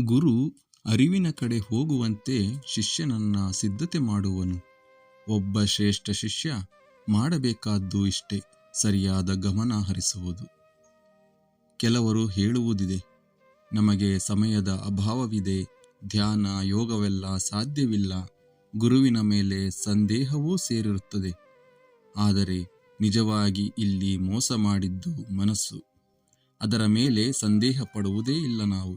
ಗುರು ಅರಿವಿನ ಕಡೆ ಹೋಗುವಂತೆ ಶಿಷ್ಯನನ್ನ ಸಿದ್ಧತೆ ಮಾಡುವನು. ಒಬ್ಬ ಶ್ರೇಷ್ಠ ಶಿಷ್ಯ ಮಾಡಬೇಕಾದ್ದು ಇಷ್ಟೇ, ಸರಿಯಾದ ಗಮನ ಹರಿಸುವುದು. ಕೆಲವರು ಹೇಳುವುದಿದೆ, ನಮಗೆ ಸಮಯದ ಅಭಾವವಿದೆ, ಧ್ಯಾನ ಯೋಗವೆಲ್ಲ ಸಾಧ್ಯವಿಲ್ಲ, ಗುರುವಿನ ಮೇಲೆ ಸಂದೇಹವೂ ಸೇರಿರುತ್ತದೆ. ಆದರೆ ನಿಜವಾಗಿ ಇಲ್ಲಿ ಮೋಸ ಮಾಡಿದ್ದು ಮನಸ್ಸು. ಅದರ ಮೇಲೆ ಸಂದೇಹ ಪಡುವುದೇ ಇಲ್ಲ ನಾವು.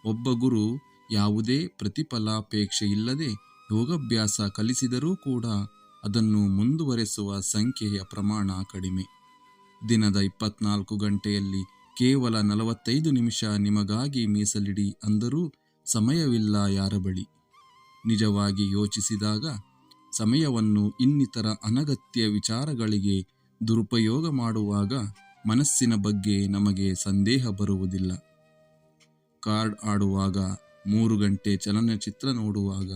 ಒಬ್ಬ ಗುರು ಯಾವುದೇ ಪ್ರತಿಫಲಾಪೇಕ್ಷೆ ಇಲ್ಲದೆ ಯೋಗಾಭ್ಯಾಸ ಕಲಿಸಿದರೂ ಕೂಡ ಅದನ್ನು ಮುಂದುವರೆಸುವ ಸಂಖ್ಯೆಯ ಪ್ರಮಾಣ ಕಡಿಮೆ. ದಿನದ 24 ಗಂಟೆಯಲ್ಲಿ ಕೇವಲ 45 ನಿಮಿಷ ನಿಮಗಾಗಿ ಮೀಸಲಿಡಿ ಅಂದರೂ ಸಮಯವಿಲ್ಲ ಯಾರ ಬಳಿ. ನಿಜವಾಗಿ ಯೋಚಿಸಿದಾಗ ಸಮಯವನ್ನು ಇನ್ನಿತರ ಅನಗತ್ಯ ವಿಚಾರಗಳಿಗೆ ದುರುಪಯೋಗ ಮಾಡುವಾಗ ಮನಸ್ಸಿನ ಬಗ್ಗೆ ನಮಗೆ ಸಂದೇಹ ಬರುವುದಿಲ್ಲ. ಕಾರ್ಡ್ ಆಡುವಾಗ, 3 ಗಂಟೆ ಚಲನಚಿತ್ರ ನೋಡುವಾಗ,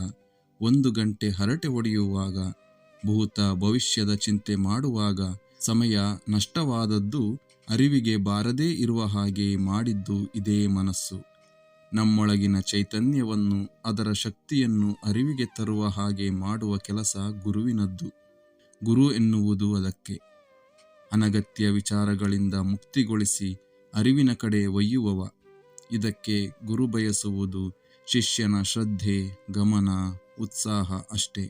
1 ಗಂಟೆ ಹರಟೆ ಹೊಡೆಯುವಾಗ, ಭೂತ ಭವಿಷ್ಯದ ಚಿಂತೆ ಮಾಡುವಾಗ ಸಮಯ ನಷ್ಟವಾದದ್ದು ಅರಿವಿಗೆ ಬಾರದೇ ಇರುವ ಹಾಗೆ ಮಾಡಿದ್ದು ಇದೇ ಮನಸ್ಸು. ನಮ್ಮೊಳಗಿನ ಚೈತನ್ಯವನ್ನು, ಅದರ ಶಕ್ತಿಯನ್ನು ಅರಿವಿಗೆ ತರುವ ಹಾಗೆ ಮಾಡುವ ಕೆಲಸ ಗುರುವಿನದ್ದು. ಗುರು ಎನ್ನುವುದು ಅದಕ್ಕೆ. ಅನಗತ್ಯ ವಿಚಾರಗಳಿಂದ ಮುಕ್ತಿಗೊಳಿಸಿ ಅರಿವಿನ ಕಡೆ ಒಯ್ಯುವವ. ಇದಕ್ಕೆ ಗುರು ಬಯಸುವುದು ಶಿಷ್ಯನ ಶ್ರದ್ಧೆ, ಗಮನ, ಉತ್ಸಾಹ ಅಷ್ಟೇ.